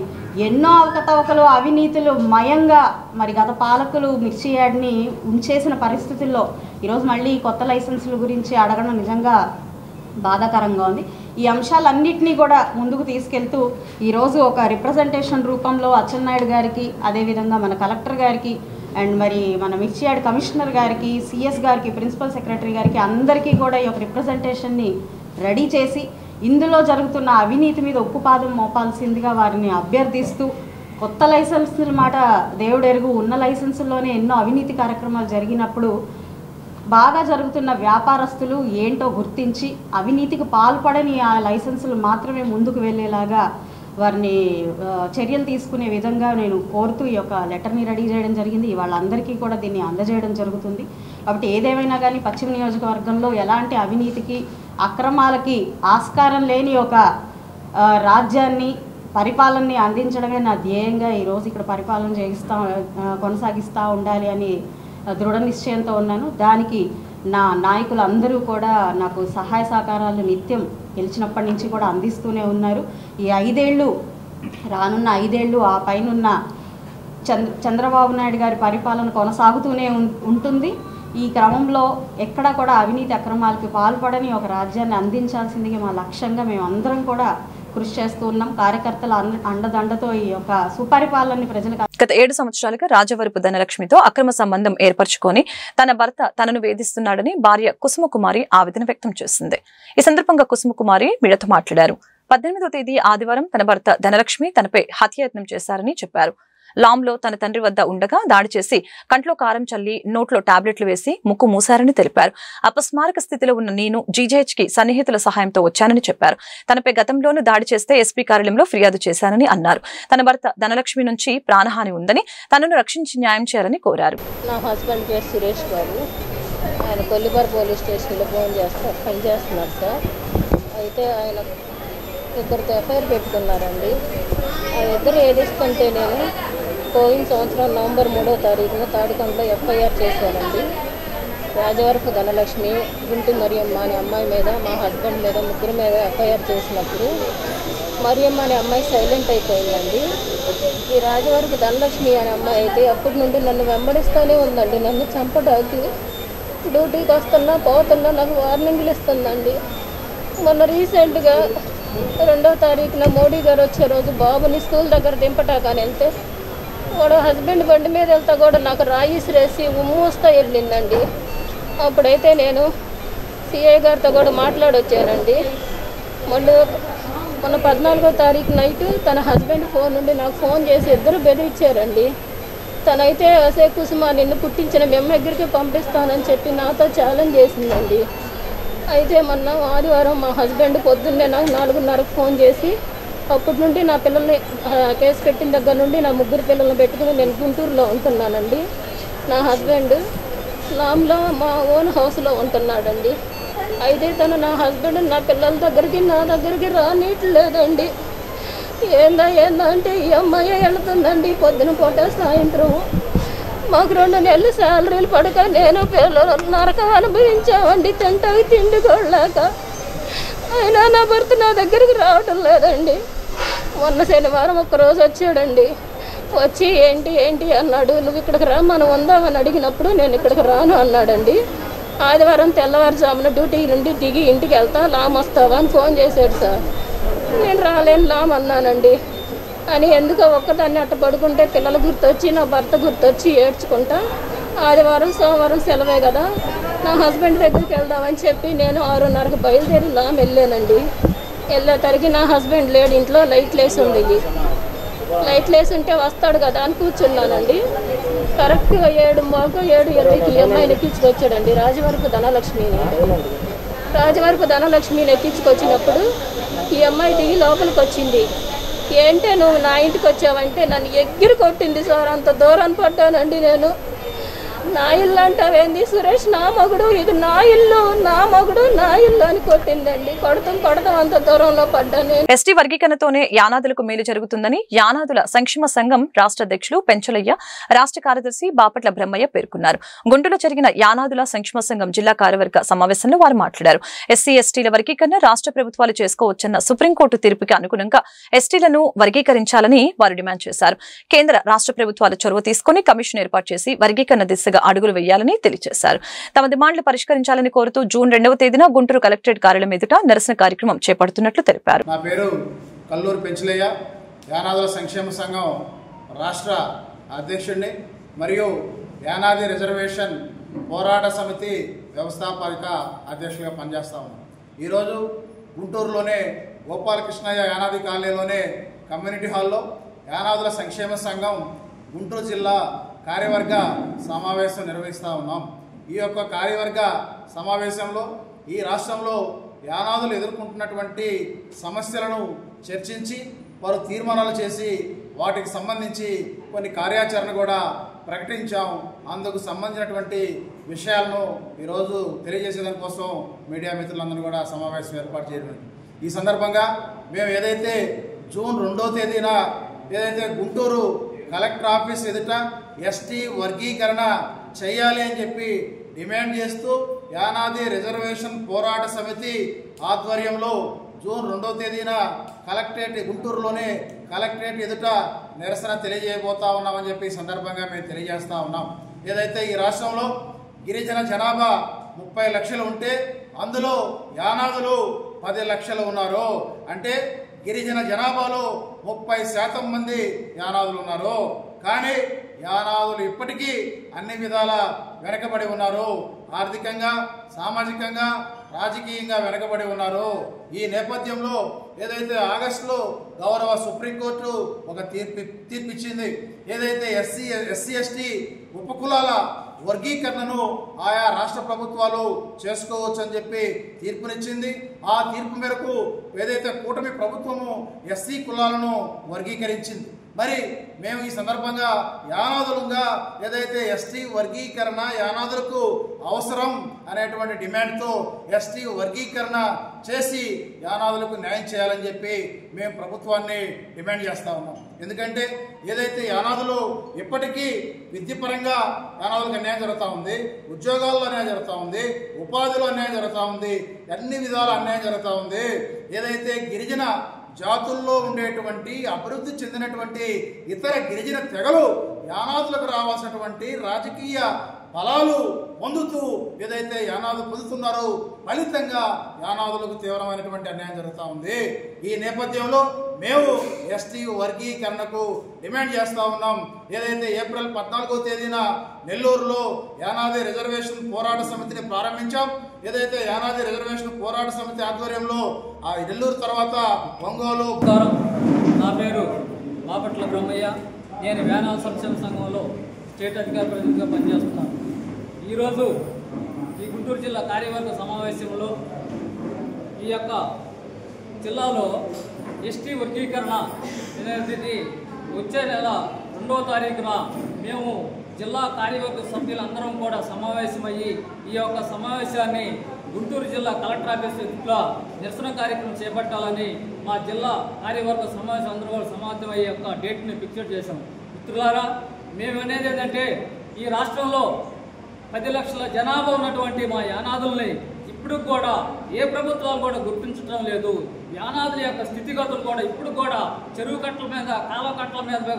ఎన్నో అవకతవకలు అవినీతులు మయంగా మరి గత పాలకులు మిర్చి యార్డ్ని ఉంచేసిన పరిస్థితుల్లో ఈరోజు మళ్ళీ కొత్త లైసెన్సుల గురించి అడగడం నిజంగా బాధాకరంగా ఉంది. ఈ అంశాలన్నింటినీ కూడా ముందుకు తీసుకెళ్తూ ఈరోజు ఒక రిప్రజెంటేషన్ రూపంలో అచ్చెన్నాయుడు గారికి, అదేవిధంగా మన కలెక్టర్ గారికి అండ్ మరి మన మిర్చి యార్డ్ కమిషనర్ గారికి, సిఎస్ గారికి, ప్రిన్సిపల్ సెక్రటరీ గారికి అందరికీ కూడా ఈ యొక్క రిప్రజెంటేషన్ని రెడీ చేసి ఇందులో జరుగుతున్న అవినీతి మీద ఉక్కుపాదం మోపాల్సిందిగా వారిని అభ్యర్థిస్తూ, కొత్త లైసెన్సుల మాట దేవుడెరుగు, ఉన్న లైసెన్సుల్లోనే ఎన్నో అవినీతి కార్యక్రమాలు జరిగినప్పుడు బాగా జరుగుతున్న వ్యాపారస్తులు ఏంటో గుర్తించి అవినీతికి పాల్పడని ఆ లైసెన్సులు మాత్రమే ముందుకు వెళ్ళేలాగా వారిని చర్యలు తీసుకునే విధంగా నేను కోరుతూ ఈ యొక్క లెటర్ని రెడీ చేయడం జరిగింది. వాళ్ళందరికీ కూడా దీన్ని అందజేయడం జరుగుతుంది. కాబట్టి ఏదేమైనా కానీ పశ్చిమ నియోజకవర్గంలో ఎలాంటి అవినీతికి అక్రమాలకి ఆస్కారం లేని ఒక రాజ్యాన్ని, పరిపాలనని అందించడమే నా ధ్యేయంగా ఈరోజు ఇక్కడ పరిపాలన కొనసాగిస్తూ ఉండాలి అని దృఢ నిశ్చయంతో ఉన్నాను. దానికి నా నాయకులు అందరూ కూడా నాకు సహాయ సహకారాలు నిత్యం గెలిచినప్పటి నుంచి కూడా అందిస్తూనే ఉన్నారు. ఈ 5 ఏళ్ళు, రానున్న 5 ఏళ్ళు ఆ పైనున్న చంద్రబాబు నాయుడు గారి పరిపాలన కొనసాగుతూనే ఉంటుంది. ఈ క్రమంలో ఎక్కడా కూడా అవినీతి అక్రమాలకి పాల్పడని ఒక రాజ్యాన్ని అందించాల్సిందిగా మా లక్ష్యంగా మేము అందరం కూడా కృషి చేస్తూ ఉన్నాం. కార్యకర్తల అండదండతో ఈ యొక్క సుపరిపాలనని ప్రజలకు. గత 7 సంవత్సరాలుగా రాజవరపు ధనలక్ష్మితో అక్రమ సంబంధం ఏర్పరచుకొని తన భర్త తనను వేధిస్తున్నాడని భార్య కుసుమకుమారి ఆవేదన వ్యక్తం చేసింది. ఈ సందర్భంగా కుసుమకుమారి మీడియాతో మాట్లాడారు. 18వ తేదీ ఆదివారం తన భర్త ధనలక్ష్మి తనపై హత్యాయత్నం చేశారని చెప్పారు. లాంలో తన తండ్రి వద్ద ఉండగా దాడి చేసి కంట్లో కారం చల్లి నోట్లో టాబ్లెట్లు వేసి ముక్కు మూశారని తెలిపారు. అపస్మారక స్థితిలో ఉన్న నేను జీజేహెచ్ కి సన్నిహితుల సహాయంతో వచ్చానని చెప్పారు. తనపై గతంలోనూ దాడి చేస్తే ఎస్పీ కార్యాలయంలో ఫిర్యాదు చేశానని అన్నారు. తన భర్త ధనలక్ష్మి నుంచి ప్రాణహాని ఉందని తనను రక్షించి న్యాయం చేయాలని కోరారు. నా హస్బెండ్ పేరు సురేష్ బాబు. ఆయన కొల్లిపారు పోలీస్ స్టేషన్లో పనిచేస్తున్నారు సార్. అయితే ఆయన ఇద్దరితో ఎఫ్ఐఆర్ పెట్టుకున్నారండి. ఆ ఇద్దరు ఏదిస్తుంటే నేను పోయిన సంవత్సరం నవంబర్ 3వ తారీఖున తాడికొండలో ఎఫ్ఐఆర్ చేశానండి. రాజవరపు ధనలక్ష్మి, గుంటు మరియమ్మ అనే అమ్మాయి మీద, మా హస్బెండ్ మీద, ముగ్గురు మీద ఎఫ్ఐఆర్ చేసినప్పుడు మరియమ్మ అనే అమ్మాయి సైలెంట్ అయిపోయిందండి. ఈ రాజవరపు ధనలక్ష్మి అనే అమ్మాయి అయితే అప్పటి నుండి నన్ను వెంబడిస్తూనే ఉందండి. నన్ను చంపడానికి డ్యూటీకి వస్తున్నా పోతున్నా నాకు వార్నింగ్లు ఇస్తుందండి. మొన్న రీసెంట్గా 2వ తారీఖున మోడీ గారు వచ్చే రోజు బాబుని స్కూల్ దగ్గర దింపటాకని వెళ్తే వాడు హస్బెండ్ బండి మీద వెళ్తా కూడా నాకు రాయిసిరేసి మూస్తా వెళ్ళిందండి. అప్పుడైతే నేను సిఐ గారితో కూడా మాట్లాడొచ్చానండి. మొన్న 14వ తారీఖు నైట్ తన హస్బెండ్ ఫోన్ నుండి నాకు ఫోన్ చేసి ఇద్దరు బెదిరించారండి. తనైతే అసే కుసుమ నిన్ను పుట్టించిన మేము దగ్గరికి పంపిస్తానని చెప్పి నాతో ఛాలెంజ్ చేసిందండి. అయితే మొన్న ఆదివారం మా హస్బెండ్ పొద్దున్నే నాకు 4:30కు ఫోన్ చేసి అప్పటి నుండి నా పిల్లల్ని కేసు పెట్టిన దగ్గర నుండి నా ముగ్గురు పిల్లల్ని పెట్టుకుని నేను గుంటూరులో ఉంటున్నానండి. నా హస్బెండ్ లాంలో మా ఓన్ హౌస్లో ఉంటున్నాడండి. అయితే తను నా హస్బెండ్ నా పిల్లల దగ్గరికి నా దగ్గరికి రానిట్లేదండి. ఏందా అంటే ఈ అమ్మాయి వెళుతుందండి పొద్దున పూట సాయంత్రం. మాకు 2 నెలలు శాలరీలు పడక నేను పిల్లలు నరకం అనుభవించామండి. తింటాకి తిండి కొడలేక. అయినా నా భర్త నా దగ్గరికి రావటం లేదండి. మొన్న శనివారం ఒక్కరోజు వచ్చాడండి. వచ్చి ఏంటి అన్నాడు. నువ్వు ఇక్కడికి రా మనం ఉందామని అడిగినప్పుడు నేను ఇక్కడికి రాను అన్నాడండి. ఆదివారం తెల్లవారుజామున డ్యూటీ నుండి దిగి ఇంటికి వెళ్తా, లామ్ వస్తావా అని ఫోన్ చేశాడు సార్. నేను రాలేను లామ్ అన్నానండి. అని ఎందుకో ఒక్కదాన్ని అట్ట పడుకుంటే పిల్లలు గుర్తొచ్చి నా భర్త గుర్తొచ్చి ఏడ్చుకుంటా ఆదివారం సోమవారం సెలవే కదా నా హస్బెండ్ దగ్గరికి వెళ్దామని చెప్పి నేను 6:30కు బయలుదేరి లామ్ వెళ్ళానండి. వెళ్ళేసరికి నా హస్బెండ్ లేడు, ఇంట్లో లైట్లు వేసి ఉండేవి. లైట్లు వేసి ఉంటే వస్తాడు కదా అని కూర్చున్నానండి. కరెక్ట్గా 7:20కి ఈ అమ్మాయిని ఎక్కించుకొచ్చాడండి, రాజవరపు ధనలక్ష్మిని ఎక్కించుకొచ్చినప్పుడు ఈ అమ్మాయి దిగి లోపలికి వచ్చింది. ఏంటే నువ్వు నా ఇంటికి వచ్చావంటే నన్ను ఎగిరి కొట్టింది సార్. అంత దూరం పడ్డానండి నేను. నా ఇల్లు అంటావేంది సురేష్, నా మగుడు, ఇది నా ఇల్లు, నా మగుడు, నా ఇల్లు అని కొట్టిందండి. కొడతాం అంత దూరంలో పడ్డాను. ఎస్టీ వర్గీకరణతోనే యానాదులకు మేలు జరుగుతుందని యానాదుల సంక్షేమ సంఘం రాష్ట్ర అధ్యక్షులు పెంచలయ్య, రాష్ట్ర కార్యదర్శి బాపట్ల బ్రహ్మయ్య పేర్కొన్నారు. గుంటూరులో జరిగిన యానాదుల సంక్షేమ సంఘం జిల్లా కార్యవర్గ సమావేశంలో వారు మాట్లాడారు. ఎస్సీ ఎస్టీల వర్గీకరణ రాష్ట్ర ప్రభుత్వాలు చేసుకోవచ్చన్న సుప్రీంకోర్టు తీర్పుకి అనుగుణంగా ఎస్టీలను వర్గీకరించాలని వారు డిమాండ్ చేశారు. కేంద్ర రాష్ట్ర ప్రభుత్వాలు చొరవ తీసుకుని కమిషన్ ఏర్పాటు చేసి వర్గీకరణ దిశగా అడుగులు వేయాలని తెలియజేశారు. తమ డిమాండ్లు పరిష్కరించాలని కోరుతూ జూన్ 2వ తేదీన గుంటూరు కలెక్టరేట్ కార్యాలయం ఎదుట నిరసన కార్యక్రమం చేపడుతున్నట్లు తెలిపారు. నా పేరు కల్లూరు పెంచలయ్య, యానాదుల సంక్షేమ సంఘం రాష్ట్ర అధ్యక్షుడిని మరియు యానాది రిజర్వేషన్ పోరాట సమితి వ్యవస్థాపక అధ్యక్షుడిగా పనిచేస్తా ఉన్నాను. ఈరోజు గుంటూరులోనే గోపాలకృష్ణయ్య యానాది కాలనీలోనే కమ్యూనిటీ హాల్లో యానాదుల సంక్షేమ సంఘం గుంటూరు జిల్లా కార్యవర్గ సమావేశం నిర్వహిస్తూ ఉన్నాం. ఈ యొక్క కార్యవర్గ సమావేశంలో ఈ రాష్ట్రంలో యానాదులు ఎదుర్కొంటున్నటువంటి సమస్యలను చర్చించి పలు తీర్మానాలు చేసి వాటికి సంబంధించి కొన్ని కార్యాచరణ కూడా ప్రకటించాం. అందుకు సంబంధించినటువంటి విషయాలను ఈరోజు తెలియజేసేదాని కోసం మీడియా మిత్రులందరూ కూడా సమావేశం ఏర్పాటు చేయడం. ఈ సందర్భంగా మేము ఏదైతే జూన్ 2వ తేదీన ఏదైతే గుంటూరు కలెక్టర్ ఆఫీస్ ఎదుట ఎస్టీ వర్గీకరణ చేయాలి అని చెప్పి డిమాండ్ చేస్తూ యానాది రిజర్వేషన్ పోరాట సమితి ఆధ్వర్యంలో జూన్ 2వ తేదీన కలెక్టరేట్ గుంటూరులోనే కలెక్టరేట్ ఎదుట నిరసన తెలియజేయబోతా ఉన్నామని చెప్పి సందర్భంగా మేము తెలియజేస్తా ఉన్నాం. ఏదైతే ఈ రాష్ట్రంలో గిరిజన జనాభా 30 లక్షలు ఉంటే అందులో యానాదులు 10 లక్షలు ఉన్నారు. అంటే గిరిజన జనాభాలో 30% మంది యానాదులు ఉన్నారు. కానీ యానాదులు ఇప్పటికీ అన్ని విధాల వెనకబడి ఉన్నారు. ఆర్థికంగా, సామాజికంగా, రాజకీయంగా వెనకబడి ఉన్నారు. ఈ నేపథ్యంలో ఏదైతే ఆగస్టులో గౌరవ సుప్రీంకోర్టు ఒక తీర్పిచ్చింది, ఏదైతే ఎస్సీ ఎస్టీ ఉపకులాల వర్గీకరణను ఆయా రాష్ట్ర ప్రభుత్వాలు చేసుకోవచ్చు అని చెప్పి తీర్పునిచ్చింది. ఆ తీర్పు మేరకు ఏదైతే కూటమి ప్రభుత్వము ఎస్సీ కులాలను వర్గీకరించింది. మరి మేము ఈ సందర్భంగా యానాదులుగా ఏదైతే ఎస్టీ వర్గీకరణ యానాదులకు అవసరం అనేటువంటి డిమాండ్తో ఎస్టీ వర్గీకరణ చేసి యానాదులకు న్యాయం చేయాలని చెప్పి మేము ప్రభుత్వాన్ని డిమాండ్ చేస్తా ఉన్నాం. ఎందుకంటే ఏదైతే యానాదులు ఇప్పటికీ విద్యపరంగా యానాదులకు అన్యాయం జరుగుతూ ఉంది, ఉద్యోగాల్లో అన్యాయం జరుగుతూ ఉంది, ఉపాధిలో అన్యాయం జరుగుతూ ఉంది, అన్ని విధాల అన్యాయం జరుగుతూ ఉంది. ఏదైతే గిరిజన జాతుల్లో ఉండేటువంటి అభివృద్ధి చెందినటువంటి ఇతర గిరిజన తెగలు యానాదులకు రావాల్సినటువంటి రాజకీయ ఫలాలు పొందుతూ ఏదైతే యానాదు పొందుతున్నారో ఫలితంగా యానాదులకు తీవ్రమైనటువంటి అన్యాయం జరుగుతూ ఉంది. ఈ నేపథ్యంలో మేము ఎస్టీ వర్గీకరణకు డిమాండ్ చేస్తూ ఉన్నాం. ఏదైతే ఏప్రిల్ 14వ తేదీన నెల్లూరులో యానాది రిజర్వేషన్ పోరాట సమితిని ప్రారంభించాం. ఏదైతే యానాది రిజర్వేషన్ పోరాట సమితి ఆధ్వర్యంలో ఆ నెల్లూరు తర్వాత ఒంగోలు. నా పేరు బాపట్ల బ్రహ్మయ్య. నేను యానాది సంక్షేమ సంఘంలో స్టేట్ అధికార ప్రతినిధిగా పనిచేస్తున్నాను. ఈరోజు ఈ గుంటూరు జిల్లా కార్యవర్గ సమావేశంలో ఈ యొక్క జిల్లాలో ఎస్టీ వర్గీకరణ అనేది వచ్చే నెల 2వ తారీఖున మేము జిల్లా కార్యవర్గ సభ్యులందరం కూడా సమావేశమయ్యి ఈ యొక్క సమావేశాన్ని గుంటూరు జిల్లా కలెక్టర్ ఆఫీస్ ఎదుట నిరసన కార్యక్రమం చేపట్టాలని మా జిల్లా కార్యవర్గ సమావేశం అందరూ కూడా సమావేశమయ్యే యొక్క డేట్ని ఫిక్స్ చేశాం. మిత్రులారా, మేము అనేది ఏంటంటే ఈ రాష్ట్రంలో 10 లక్షల జనాభా ఉన్నటువంటి మా యానాదుల్ని ఇప్పుడు కూడా ఏ ప్రభుత్వాలు కూడా గుర్తించడం లేదు. యానాదుల యొక్క స్థితిగతులు కూడా ఇప్పుడు కూడా చెరువు కట్టల మీద కాలువ కట్టల మీద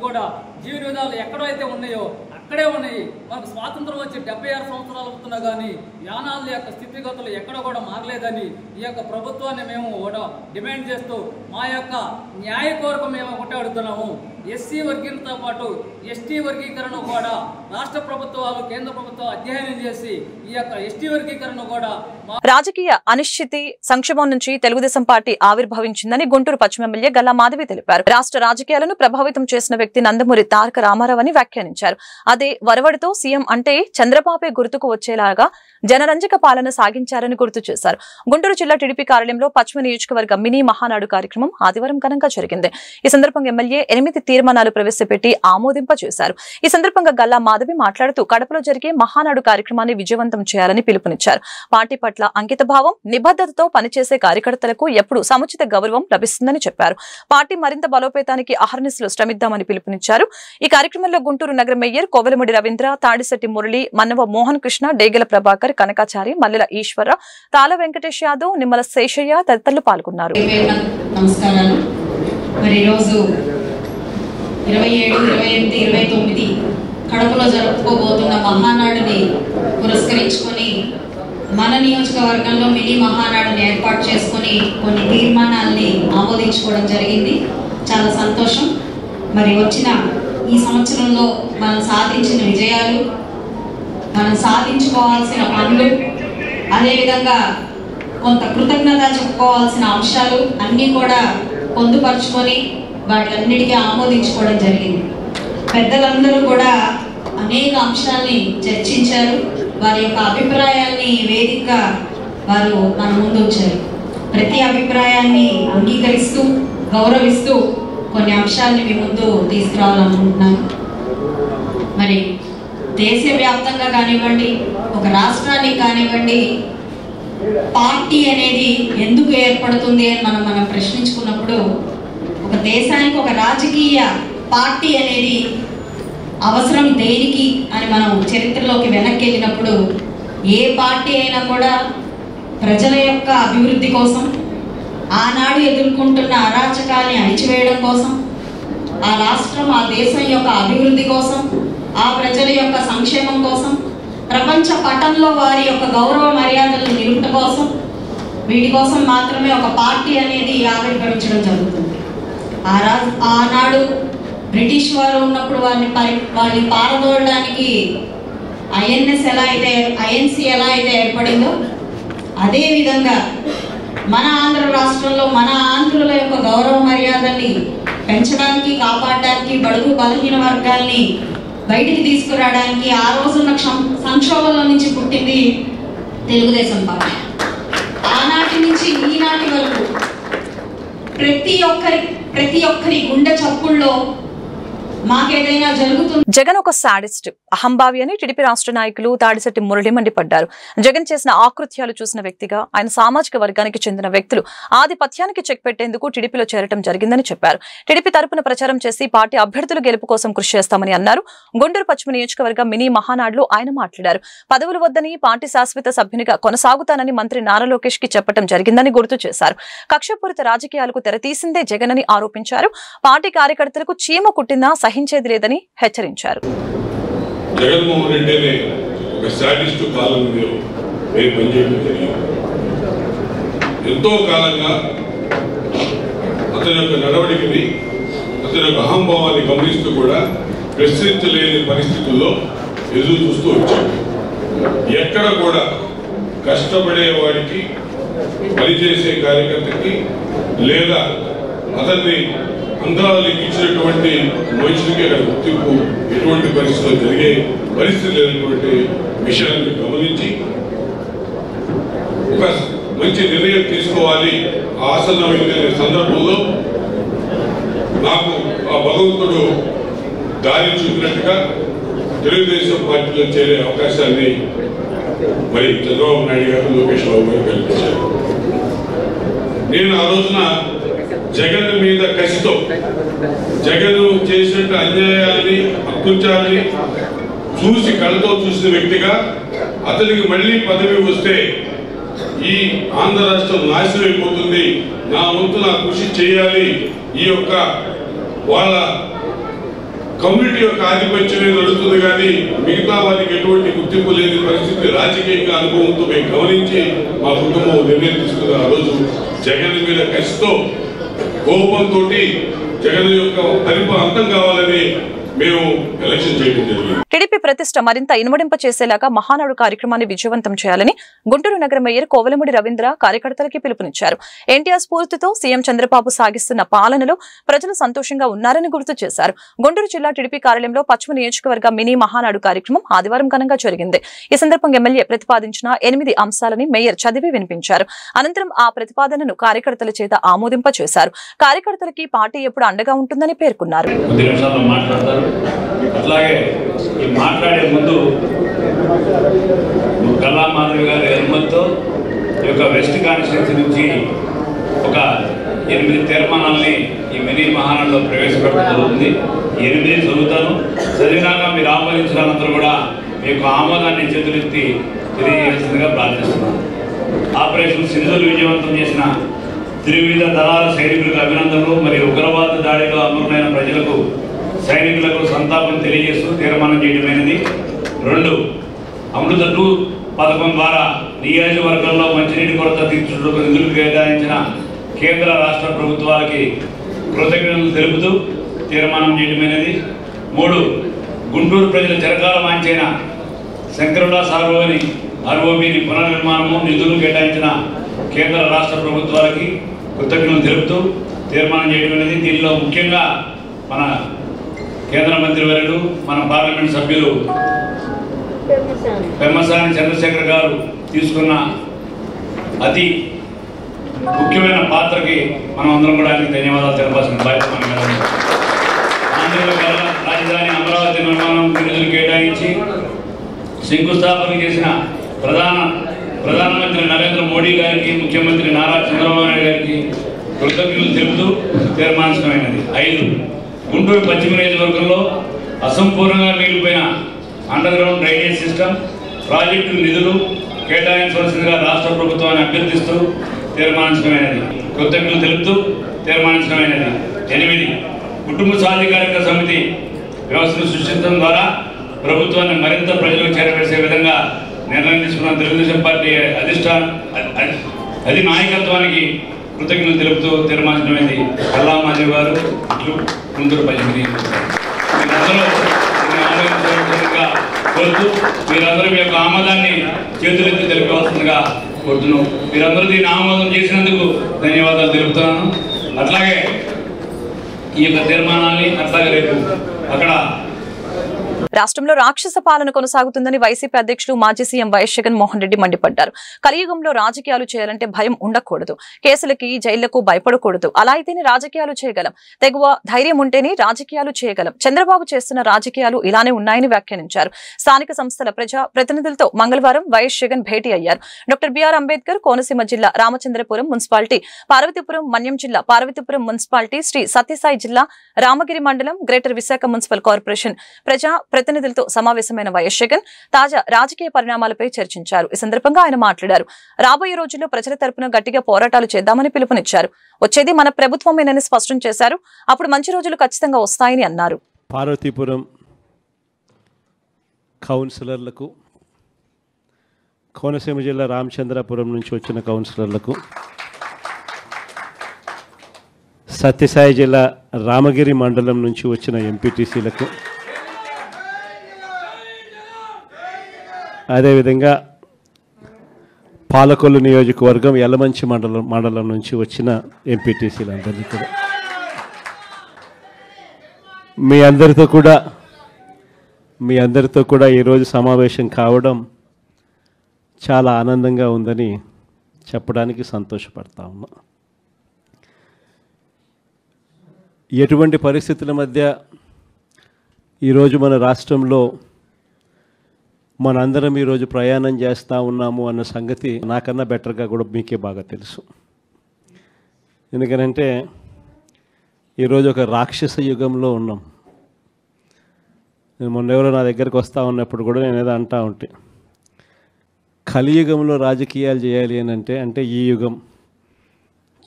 కూడా జీవన విధాలు ఎక్కడైతే ఉన్నాయో అక్కడే ఉన్నాయి. మనకు స్వాతంత్రం వచ్చి 76 సంవత్సరాలు అవుతున్నా కానీ యానాదుల యొక్క స్థితిగతులు ఎక్కడ కూడా మారలేదని ఈ యొక్క ప్రభుత్వాన్ని మేము కూడా డిమాండ్ చేస్తూ మా యొక్క న్యాయ కోరిక మేము ఒకటే అడుగుతున్నాము. ఎస్సీ వర్గీకరణతో పాటు ఎస్టీ వర్గీకరణ కూడా రాష్ట్ర ప్రభుత్వాలు కేంద్ర ప్రభుత్వాలు అధ్యయనం చేసి ఈ యొక్క ఎస్టీ వర్గీకరణ కూడా. రాజకీయ అనిశ్చితి సంక్షేమం నుంచి తెలుగుదేశం పార్టీ ఆవిర్భవించిందని గుంటూరు పశ్చిమ ఎమ్మెల్యే గల్లా మాధవి తెలిపారు. రాష్ట్ర రాజకీయాలను ప్రభావితం చేసిన వ్యక్తి నందమూరి తారక రామారావు అని వ్యాఖ్యానించారు. అదే వరవడితో సీఎం అంటే చంద్రబాబే గుర్తుకు వచ్చేలాగా జనరంజక పాలన సాగించారని గుర్తు చేశారు. గుంటూరు జిల్లా టీడీపీ కార్యాలయంలో పశ్చిమ నియోజకవర్గ మినీ మహానాడు కార్యక్రమం ఆదివారం ఘనంగా జరిగింది. ఈ సందర్భంగా ఎమ్మెల్యే 8 తీర్మానాలు ప్రవేశపెట్టి ఆమోదింపజేశారు. ఈ సందర్భంగా గల్లా మాధవి మాట్లాడుతూ కడపలో జరిగే మహానాడు కార్యక్రమాన్ని విజయవంతం చేయాలని పిలుపునిచ్చారు. పార్టీ పట్ల అంకితభావం నిబద్ధతతో పనిచేసే కార్యకర్తలకు ఎప్పుడు సముచిత గౌరవం లభిస్తుందని చెప్పారు. పార్టీ మరింత బలోపేతానికి అహర్నిశలు శ్రమిద్దామని పిలుపునిచ్చారు. ఈ కార్యక్రమంలో గుంటూరు నగర మేయర్ కోవెలముడి రవీంద్ర, తాడిశెట్టి మురళి, మన్నవ మోహన్ కృష్ణ, డేగల ప్రభాకర్, కనకాచారి, మల్లెల ఈశ్వర, తాళ వెంకటేష్ యాదవ్, నిమ్మల శేషయ్య తదితరులు పాల్గొన్నారు. నమస్కారాలు. మరి ఈరోజు 27, 28, 29 కడపలో జరుపుకోబోతున్న మహానాడుని పురస్కరించుకొని మన నియోజకవర్గంలో మినీ మహానాడుని ఏర్పాటు చేసుకొని కొన్ని తీర్మానాల్ని ఆమోదించుకోవడం జరిగింది. చాలా సంతోషం. మరి వచ్చిన ఈ సంవత్సరంలో మనం సాధించిన విజయాలు, మనం సాధించుకోవాల్సిన పనులు, అదేవిధంగా కొంత కృతజ్ఞత చెప్పుకోవాల్సిన అంశాలు అన్నీ కూడా పొందుపరుచుకొని వాటిలన్నిటికీ ఆమోదించుకోవడం జరిగింది. పెద్దలందరూ కూడా అనేక అంశాలని చర్చించారు. వారి యొక్క అభిప్రాయాన్ని వేదికగా వారు మన ముందు ఉంచారు. ప్రతి అభిప్రాయాన్ని అంగీకరిస్తూ గౌరవిస్తూ కొన్ని అంశాలని మీ ముందు తీసుకురావాలనుకుంటున్నాను. మరి దేశవ్యాప్తంగా కానివ్వండి, ఒక రాష్ట్రానికి కానివ్వండి, పార్టీ అనేది ఎందుకు ఏర్పడుతుంది అని మనం ప్రశ్నించుకున్నప్పుడు ఒక దేశానికి ఒక రాజకీయ పార్టీ అనేది అవసరం దేనికి అని మనం చరిత్రలోకి వెనక్కి వెళ్ళినప్పుడు ఏ పార్టీ అయినా కూడా ప్రజల యొక్క అభివృద్ధి కోసం, ఆనాడు ఎదుర్కొంటున్న అరాచకాన్ని అణిచివేయడం కోసం, ఆ రాష్ట్రం ఆ దేశం యొక్క అభివృద్ధి కోసం, ఆ ప్రజల యొక్క సంక్షేమం కోసం, ప్రపంచ పటంలో వారి యొక్క గౌరవ మర్యాదలను నిలుపుట కోసం, వీటి కోసం మాత్రమే ఒక పార్టీ అనేది ఆవిర్భవించడం జరుగుతుంది. ఆనాడు బ్రిటిష్ వారు ఉన్నప్పుడు వారిని పారదోలడానికి ఐఎన్సీ ఎలా అయితే ఏర్పడిందో అదేవిధంగా మన ఆంధ్ర రాష్ట్రంలో మన ఆంధ్రుల యొక్క గౌరవ మర్యాదల్ని పెంచడానికి, కాపాడడానికి, బడుగు బలహీన వర్గాల్ని బయటికి తీసుకురావడానికి ఆ రోజున్న సంక్షోభంలో నుంచి పుట్టింది తెలుగుదేశం పార్టీ. ఆనాటి నుంచి ఈనాటి వరకు ప్రతి ఒక్కరి గుండె చప్పుల్లో మాకేదైనా జరుగుతుంది. జగన్ ఒక సాడిస్ట్, అహంభావి అని టీడీపీ రాష్ట్ర నాయకులు తాడిశెట్టి మురళి మండిపడ్డారు. జగన్ చేసిన ఆకృత్యాలు చూసిన వ్యక్తిగా ఆయన సామాజిక వర్గానికి చెందిన వ్యక్తులు ఆధిపత్యానికి చెక్ పెట్టేందుకు టీడీపీలో చేరటం జరిగిందని చెప్పారు. టీడీపీ తరపున ప్రచారం చేసి పార్టీ అభ్యర్థుల గెలుపు కోసం కృషి చేస్తామని అన్నారు. గుంటూరు పశ్చిమ నియోజకవర్గం మినీ మహానాడులో ఆయన మాట్లాడారు. పదవులు వద్దని పార్టీ శాశ్వత సభ్యునిగా కొనసాగుతానని మంత్రి నారా లోకేష్ కి చెప్పడం జరిగిందని గుర్తు చేశారు. కక్షపూరిత రాజకీయాలకు తెరతీసిందే జగన్ అని ఆరోపించారు. పార్టీ కార్యకర్తలకు చీమ కుట్టినా సహించేది లేదని హెచ్చరించారు. జగన్మోహన్ రెడ్డి అనే ఒక సాడిస్టు కాలం పనిచేయడం జరిగింది. ఎంతో కాలంగా అతని యొక్క నడవడికని, అతని యొక్క అహంభావాన్ని గమనిస్తూ కూడా ప్రశ్నించలేని పరిస్థితుల్లో ఎదురు చూస్తూ వచ్చాడు. ఎక్కడ కూడా కష్టపడే వాడికి, పనిచేసే కార్యకర్తకి లేదా అతన్ని అందాలు ఇచ్చినటువంటి మనుషులకి అక్కడ గుర్తింపు ఎటువంటి పరిస్థితుల్లో జరిగే పరిస్థితి లేనటువంటి విషయాన్ని గమనించి ఒక మంచి నిర్ణయం తీసుకోవాలి ఆసన్నమైన సందర్భంలో నాకు ఆ భగవంతుడు దారి చూపినట్టుగా తెలుగుదేశం పార్టీలో చేరే అవకాశాన్ని మరి చంద్రబాబు నాయుడు గారు, లోకేష్ బాబు గారు కల్పించారు. నేను ఆ రోజున జగన్ మీద కసితో, జగన్ చేసినట్టు అన్యాయాన్ని, అకృత్యాన్ని చూసి కళ్ళతో చూసిన వ్యక్తిగా అతనికి మళ్ళీ పదవి వస్తే ఈ ఆంధ్ర రాష్ట్రం నాశనం అయిపోతుంది, నా వంతు నా కృషి చేయాలి, ఈ యొక్క వాళ్ళ కమ్యూనిటీ యొక్క ఆధిపత్యమే నడుస్తుంది కానీ మిగతా వారికి ఎటువంటి గుర్తింపు లేని పరిస్థితి రాజకీయంగా అనుభవంతో మేము గమనించి మా కుటుంబం నిర్ణయం తీసుకున్న ఆ రోజు జగన్ మీద కసితో, కోపంతో జగన్ యొక్క పరిపాలన అంతం కావాలని మేము ఎలక్షన్ చేయడం జరిగింది. టీడీపీ ప్రతిష్ట మరింత ఇనుమడింప చేసేలాగా మహానాడు కార్యక్రమాన్ని విజయవంతం చేయాలని గుంటూరు నగర మేయర్ కోవలమూడి రవీంద్ర కార్యకర్తలకి పిలుపునిచ్చారు. ఎన్టీఆర్ స్ఫూర్తితో సీఎం చంద్రబాబు సాగిస్తున్న పాలనలో ప్రజలు సంతోషంగా ఉన్నారని గుర్తు చేశారు. గుంటూరు జిల్లా టీడీపీ కార్యాలయంలో పశ్చిమ నియోజకవర్గ మినీ మహానాడు కార్యక్రమం ఆదివారం ఘనంగా జరిగింది. ఈ సందర్భంగా ఎమ్మెల్యే ప్రతిపాదించిన 8 అంశాలని మేయర్ చదివి వినిపించారు. అనంతరం ఆ ప్రతిపాదనను కార్యకర్తల చేత ఆమోదింప చేశారు. కార్యకర్తలకి పార్టీ ఎప్పుడు అండగా ఉంటుందని పేర్కొన్నారు. అట్లాగే ఈ మాట్లాడే ముందు కల్లా మాధవి గారి అనుమతితో ఈ యొక్క వెస్ట్ కాన్స్టిట్యూన్సీ నుంచి ఒక 8 తీర్మానాలని ఈ మినీ మహానాడులో ప్రవేశపెట్టడం జరుగుతుంది. 8 చదువుతాను, చదివినాక మీరు ఆహ్వానించినంతరం కూడా మీకు ఆమోదాన్ని చేతులెత్తి తెలియజేస్తుందిగా ప్రార్థిస్తున్నాను. ఆపరేషన్ సింధూర్ విజయవంతం చేసిన త్రివిధ దళాల సైనికులకు అభినందనలు మరియు ఉగ్రవాద దాడిలో అమరులైన ప్రజలకు, సైనికులకు సంతాపం తెలియజేస్తూ తీర్మానం చేయడమైనది. 2, అమృత 2 పథకం ద్వారా నియోజకవర్గంలో మంచినీటి కొరత తీర్చుటకు నిధులు కేటాయించిన కేంద్ర రాష్ట్ర ప్రభుత్వాలకి కృతజ్ఞతలు తెలుపుతూ తీర్మానం చేయడమైనది. 3, గుంటూరు ప్రజల చిరకాల వాంఛైన శంకరుల సార్వని ఆర్ఓబిని పునర్నిర్మాణము నిధులు కేటాయించిన కేంద్ర రాష్ట్ర ప్రభుత్వాలకి కృతజ్ఞతలు తెలుపుతూ తీర్మానం చేయడమైనది. దీనిలో ముఖ్యంగా మన కేంద్ర మంత్రివర్యులు, మన పార్లమెంట్ సభ్యులు పెమ్మసాని చంద్రశేఖర్ గారు తీసుకున్న అతి ముఖ్యమైన పాత్రకి మనం అందరం కూడా ఆయనకి ధన్యవాదాలు తెలపాల్సిన బాధ్యత మన మీద ఉంది. ఆంధ్రప్రదేశ్ రాజధాని అమరావతి నిర్మాణం నిధులు కేటాయించి శంకుస్థాపన చేసిన ప్రధానమంత్రి నరేంద్ర మోడీ గారికి, ముఖ్యమంత్రి నారా చంద్రబాబు నాయుడు గారికి కృతజ్ఞతలు తెలుపుతూ తీర్మానించమైనది. 5, గుంటూరు పశ్చిమ నియోజకవర్గంలో అసంపూర్ణంగా మిగిలిపోయిన under ground drainage system project నిధులు కేటాయించవలసిందిగా రాష్ట్ర ప్రభుత్వాన్ని అభ్యర్థిస్తూ తీర్మానించమైనది. కృతజ్ఞతలు తెలుపుతూ తీర్మానించమైనది. 8, కుటుంబ సాధికారిక సమితి వ్యవస్థను సృష్టించడం ద్వారా ప్రభుత్వాన్ని మరింత ప్రజలకు చేరవేసే విధంగా నిర్ణయం తీసుకున్న తెలుగుదేశం పార్టీ నాయకత్వానికి కృతజ్ఞతలు తెలుపుతూ తీర్మానించమైనది. కల్లా మాధవి గారు, గుంటూరు పశ్చిమ మీరందరూ ఆమోదించవలసిందిగా కోరుతూ మీరందరూ మీ యొక్క ఆమోదాన్ని చేతులెత్తి తెలిపవలసిందిగా కోరుతున్నాం. మీరందరూ దీన్ని ఆమోదం చేసినందుకు ధన్యవాదాలు తెలుపుతున్నాను. అట్లాగే ఈ యొక్క తీర్మానాన్ని అట్లాగే రేపు అక్కడ రాష్ట్రంలో రాక్షస పాలన కొనసాగుతుందని వైసీపీ అధ్యక్షులు మాజీ సీఎం వైఎస్ జగన్మోహన్ రెడ్డి మండిపడ్డారు. కలియుగంలో రాజకీయాలు చేయాలంటే భయం ఉండకూడదు, కేసులకి జైళ్లకు భయపడకూడదు. అలా అయితేనే రాజకీయాలు చేయగలం, తెగువ ధైర్యం ఉంటేనే రాజకీయాలు చేయగలం. చంద్రబాబు చేస్తున్న రాజకీయాలు ఇలానే ఉన్నాయని వ్యాఖ్యానించారు. స్థానిక సంస్థల ప్రజా ప్రతినిధులతో మంగళవారం వైఎస్ జగన్ భేటీ అయ్యారు. డాక్టర్ బిఆర్ అంబేద్కర్ కోనసీమ జిల్లా రామచంద్రపురం మున్సిపాలిటీ, పార్వతీపురం మన్యం జిల్లా పార్వతీపురం మున్సిపాలిటీ, శ్రీ సత్యసాయి జిల్లా రామగిరి మండలం, గ్రేటర్ విశాఖ మున్సిపల్ కార్పొరేషన్ ప్రజా ప్రతినిధులతో సమావేశమైన వైఎస్ జగన్ తాజా రాజకీయ పరిణామాలపై చర్చించారు. ఈ సందర్భంగా ఆయన మాట్లాడారు. రాబోయే రోజుల్లో ప్రజల తరపున గట్టిగా పోరాటాలు చేద్దామని పిలుపునిచ్చారు. వచ్చేది మన ప్రభుత్వమేనని స్పష్టం చేశారు. అప్పుడు మంచి రోజులు ఖచ్చితంగా వస్తాయని అన్నారు. పార్వతీపురం కౌన్సిలర్లకు, కోనసీమ జిల్లా రామచంద్రపురం నుంచి వచ్చిన కౌన్సిలర్లకు, సత్యసాయి జిల్లా రామగిరి మండలం నుంచి వచ్చిన ఎంపీటీసీలకు, అదేవిధంగా పాలకొల్లు నియోజకవర్గం యలమంచి మండలం నుంచి వచ్చిన ఎంపీటీసీలందరినీ కూడా మీ అందరితో కూడా ఈరోజు సమావేశం కావడం చాలా ఆనందంగా ఉందని చెప్పడానికి సంతోషపడతా ఉన్నా. ఎటువంటి పరిస్థితుల మధ్య ఈరోజు మన రాష్ట్రంలో మనందరం ఈరోజు ప్రయాణం చేస్తూ ఉన్నాము అన్న సంగతి నాకన్నా బెటర్గా కూడా మీకే బాగా తెలుసు. ఎందుకనంటే ఈరోజు ఒక రాక్షస యుగంలో ఉన్నాం. నేను మొన్న ఎవరో నా దగ్గరికి వస్తూ ఉన్నప్పుడు కూడా నేను ఏదో అంటూ ఉంటే, కలియుగంలో రాజకీయాలు చేయాలి అని అంటే ఈ యుగం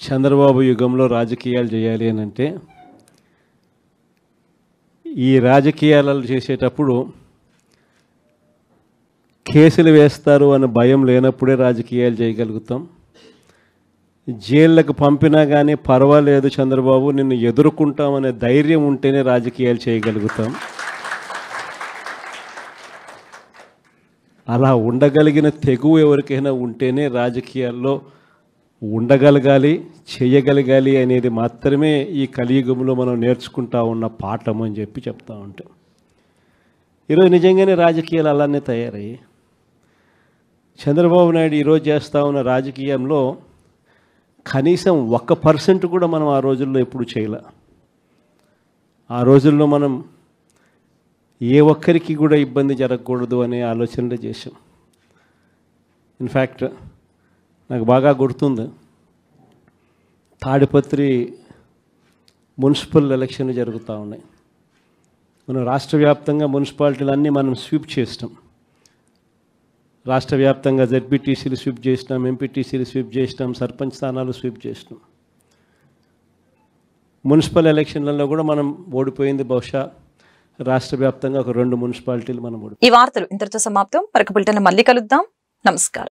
చంద్రబాబు యుగంలో రాజకీయాలు చేయాలి అని అంటే ఈ రాజకీయాలు చేసేటప్పుడు కేసులు వేస్తారు అన్న భయం లేనప్పుడే రాజకీయాలు చేయగలుగుతాం. జైళ్ళకు పంపినా కానీ పర్వాలేదు చంద్రబాబు నిన్ను ఎదుర్కొంటామనే ధైర్యం ఉంటేనే రాజకీయాలు చేయగలుగుతాం. అలా ఉండగలిగిన తెగువ ఎవరికైనా ఉంటేనే రాజకీయాల్లో ఉండగలగాలి, చేయగలగాలి అనేది మాత్రమే ఈ కలియుగంలో మనం నేర్చుకుంటా ఉన్న పాఠం అని చెప్పి చెప్తా ఉంటాం. ఈరోజు నిజంగానే రాజకీయాలు అలానే తయారయ్యాయి. చంద్రబాబు నాయుడు ఈరోజు చేస్తూ ఉన్న రాజకీయంలో కనీసం 1% కూడా మనం ఆ రోజుల్లో ఎప్పుడు చేయలే. ఆ రోజుల్లో మనం ఏ ఒక్కరికి కూడా ఇబ్బంది జరగకూడదు అనే ఆలోచనలు చేశాం. ఇన్ఫ్యాక్ట్ నాకు బాగా గుర్తుంది, తాడిపత్రి మున్సిపల్ ఎలక్షన్లు జరుగుతూ ఉన్నాయి. మనం రాష్ట్ర వ్యాప్తంగా మున్సిపాలిటీలన్నీ మనం స్వీప్ చేస్తాం. రాష్ట్ర వ్యాప్తంగా జెడ్పీటీసీలు స్వీప్ చేసినాం, ఎంపీటీసీలు స్వీప్ చేసినాం, సర్పంచ్ స్థానాలు స్వీప్ చేసినాం. మున్సిపల్ ఎలక్షన్లలో కూడా మనం ఓడిపోయింది బహుశా రాష్ట్ర వ్యాప్తంగా ఒక 2 మున్సిపాలిటీలు మనం ఓడిపోయింది. ఈ వార్తలు ఇంతటితో సమాప్తం. మరొక బులెటిన్లో మళ్ళీ కలుద్దాం. నమస్కారం.